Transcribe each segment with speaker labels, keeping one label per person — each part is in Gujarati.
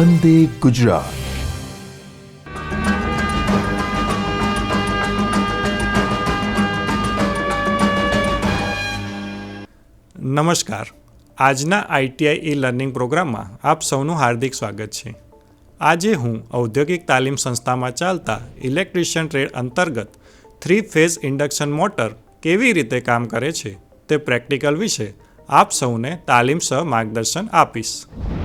Speaker 1: વંદે ગુજરાત.
Speaker 2: નમસ્કાર. આજના આઈટીઆઈ ઈ લર્નિંગ પ્રોગ્રામમાં આપ સૌનું હાર્દિક સ્વાગત છે. આજે હું ઔદ્યોગિક તાલીમ સંસ્થામાં ચાલતા ઇલેક્ટ્રિશિયન ટ્રેડ અંતર્ગત 3 ફેઝ ઇન્ડક્શન મોટર કેવી રીતે કામ કરે છે તે પ્રેક્ટિકલ વિશે આપ સૌને તાલીમ સહ માર્ગદર્શન આપીશ.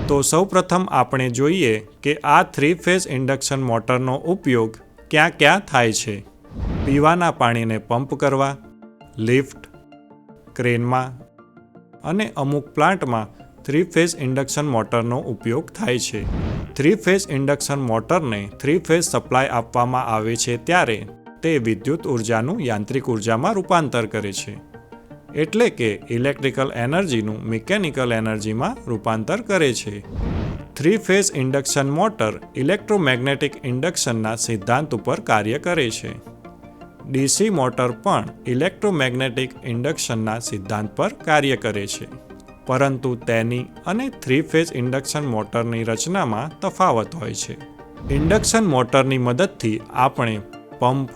Speaker 2: તો સૌપ્રથમ આપણે જોઈએ કે આ 3 ફેઝ ઇન્ડક્શન મોટરનો ઉપયોગ ક્યાં ક્યાં થાય છે. પીવાના પાણીને પંપ કરવા, લિફ્ટ, ક્રેનમાં અને અમુક પ્લાન્ટમાં 3 ફેઝ ઇન્ડક્શન મોટરનો ઉપયોગ થાય છે. 3 ફેઝ ઇન્ડક્શન મોટરને 3 ફેઝ સપ્લાય આપવામાં આવે છે ત્યારે તે વિદ્યુત ઉર્જાનું યાંત્રિક ઉર્જામાં રૂપાંતર કરે છે. એટલે કે ઇલેક્ટ્રિકલ એનર્જીનું મિકેનિકલ એનર્જીમાં રૂપાંતર કરે છે. 3 ફેઝ ઇન્ડક્શન મોટર ઇલેક્ટ્રોમેગ્નેટિક ઇન્ડક્શનના સિદ્ધાંત ઉપર કાર્ય કરે છે. ડીસી મોટર પણ ઇલેક્ટ્રોમેગ્નેટિક ઇન્ડક્શનના સિદ્ધાંત પર કાર્ય કરે છે, પરંતુ તેની અને 3 ફેઝ ઇન્ડક્શન મોટરની રચનામાં તફાવત હોય છે. ઇન્ડક્શન મોટરની મદદથી આપણે pump,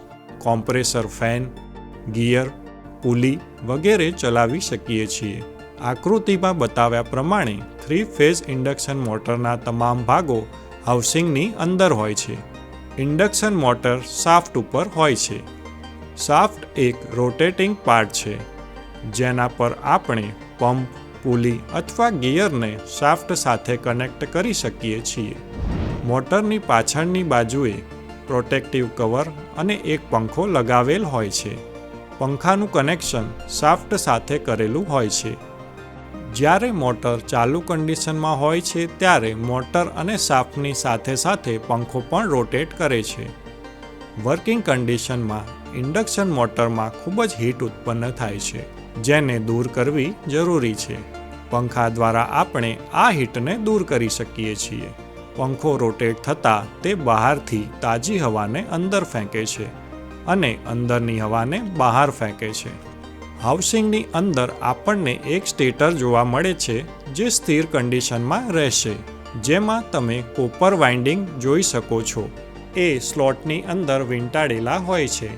Speaker 2: compressor fan, gear, pulley વગેરે ચલાવી શકીએ છીએ. આકૃતિમાં બતાવ્યા પ્રમાણે 3 ફેઝ ઇન્ડક્શન મોટરના તમામ ભાગો હાઉસિંગની અંદર હોય છે. ઇન્ડક્શન મોટર શાફ્ટ ઉપર હોય છે. શાફ્ટ એક રોટેટિંગ પાર્ટ છે, જેના પર આપણે પંપ, પુલી અથવા ગિયરને શાફ્ટ સાથે કનેક્ટ કરી શકીએ છીએ. મોટરની પાછળની બાજુએ પ્રોટેક્ટિવ કવર અને એક પંખો લગાવેલ હોય છે. પંખાનું કનેક્શન શાફ્ટ સાથે કરેલું હોય છે. જ્યારે મોટર ચાલુ કન્ડિશનમાં હોય છે ત્યારે મોટર અને શાફ્ટની સાથે સાથે પંખો પણ રોટેટ કરે છે. વર્કિંગ કન્ડિશનમાં ઇન્ડક્શન મોટરમાં ખૂબ જ હીટ ઉત્પન્ન થાય છે, જેને દૂર કરવી જરૂરી છે. પંખા દ્વારા આપણે આ હીટને દૂર કરી શકીએ છીએ. પંખો રોટેટ થતાં તે બહારથી તાજી હવાને અંદર ફેંકે છે અને અંદરની હવાને બહાર ફેંકે છે. હાઉસિંગની અંદર આપણને એક સ્ટેટર જોવા મળે છે જે સ્થિર કન્ડિશનમાં રહેશે, જેમાં તમે કોપર વાઇન્ડિંગ જોઈ શકો છો. એ સ્લોટની અંદર વીંટાળેલા હોય છે.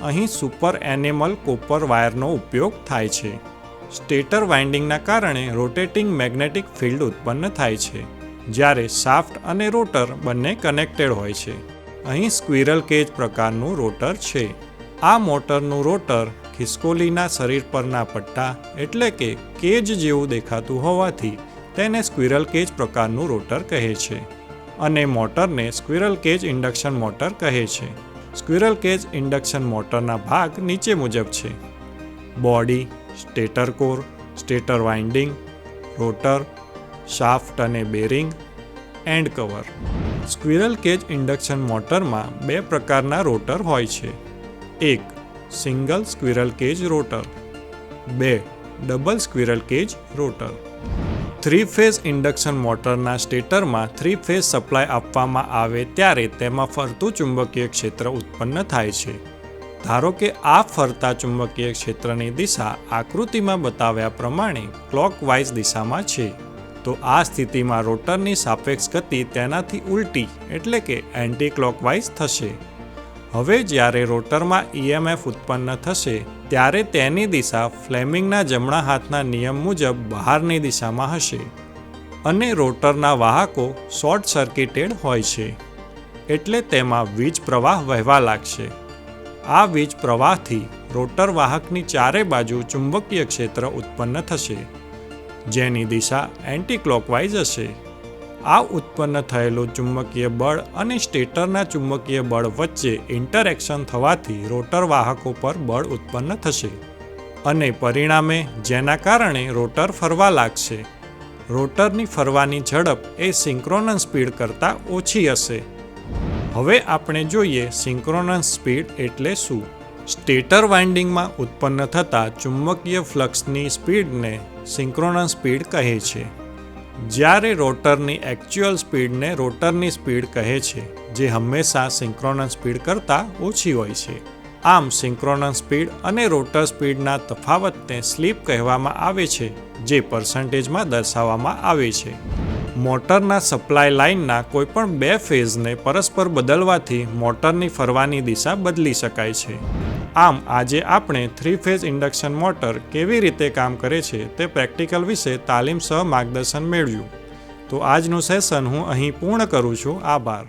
Speaker 2: અહીં સુપર એનેમલ કોપર વાયરનો ઉપયોગ થાય છે. સ્ટેટર વાઇન્ડિંગના કારણે રોટેટિંગ મેગ્નેટિક ફિલ્ડ ઉત્પન્ન થાય છે, જ્યારે શાફ્ટ અને રોટર બંને કનેક્ટેડ હોય છે. અહીં સ્ક્વિરલ કેજ પ્રકારનું રોટર છે. આ મોટરનું રોટર ખિસકોલીના શરીર પરના પટ્ટા એટલે કે કેજ જેવું દેખાતું હોવાથી તેને સ્ક્વિરલ કેજ પ્રકારનું રોટર કહે છે અને મોટરને સ્ક્વિરલ કેજ ઇન્ડક્શન મોટર કહે છે. સ્ક્વિરલ કેજ ઇન્ડક્શન મોટરના ભાગ નીચે મુજબ છે: body, stator core, stator winding, rotor, shaft અને bearing, end cover. Squirrel cage induction મોટરમાં 2 પ્રકારના રોટર હોય છે. 1. Single squirrel cage rotor. 2. Double squirrel cage rotor. 3 phase induction મોટરના સ્ટેટરમાં 3 ફેઝ સપ્લાય આપવામાં આવે ત્યારે તેમાં ફરતું ચુંબકીય ક્ષેત્ર ઉત્પન્ન થાય છે. ધારો કે આ ફરતા ચુંબકીય ક્ષેત્રની દિશા આકૃતિમાં બતાવ્યા પ્રમાણે ક્લોકવાઇઝ દિશામાં છે, તો આ સ્થિતિમાં રોટરની સાપેક્ષ ગતિ તેનાથી ઉલટી એટલે કે એન્ટી ક્લોકવાઇઝ થશે. હવે જ્યારે રોટરમાં EMF ઉત્પન્ન થશે ત્યારે તેની દિશા ફ્લેમિંગના જમણા હાથના નિયમ મુજબ બહારની દિશામાં હશે અને રોટરના વાહકો શોર્ટ સર્કિટેડ હોય છે, એટલે તેમાં વીજ પ્રવાહ વહેવા લાગશે. આ વીજ પ્રવાહથી રોટર વાહકની ચારે બાજુ ચુંબકીય ક્ષેત્ર ઉત્પન્ન થશે, જેની દિશા એન્ટી ક્લોકવાઇઝ હશે. આ ઉત્પન્ન થયેલું ચુંબકીય બળ અને સ્ટેટરના ચુંબકીય બળ વચ્ચે ઇન્ટરેક્શન થવાથી રોટર વાહકો પર બળ ઉત્પન્ન થશે અને પરિણામે જેના કારણે રોટર ફરવા લાગશે. રોટરની ફરવાની ઝડપ એ સિંક્રોનસ સ્પીડ કરતાં ઓછી હશે. હવે આપણે જોઈએ સિંક્રોનસ સ્પીડ એટલે શું. સ્ટેટર વાઇન્ડિંગમાં ઉત્પન્ન થતા ચુંબકીય ફ્લક્સની સ્પીડને સિંક્રોનસ સ્પીડ કહે છે, જ્યારે રોટરની એક્ચ્યુઅલ સ્પીડને રોટરની સ્પીડ કહે છે, જે હંમેશા સિંક્રોનસ સ્પીડ કરતાં ઓછી હોય છે. આમ સિંક્રોનસ સ્પીડ અને રોટર સ્પીડના તફાવતને સ્લીપ કહેવામાં આવે છે, જે પર્સન્ટેજમાં દર્શાવવામાં આવે છે. મોટરના સપ્લાય લાઇનના કોઈપણ 2 ફેઝને પરસ્પર બદલવાથી મોટરની ફરવાની દિશા બદલી શકાય છે. આમ આજે આપણે 3 ફેઝ ઇન્ડક્શન મોટર કેવી રીતે કામ કરે છે તે પ્રેક્ટિકલ વિશે તાલીમ સહ માર્ગદર્શન મેળવ્યું. તો આજનું સેશન હું અહીં પૂર્ણ કરું છું. આભાર.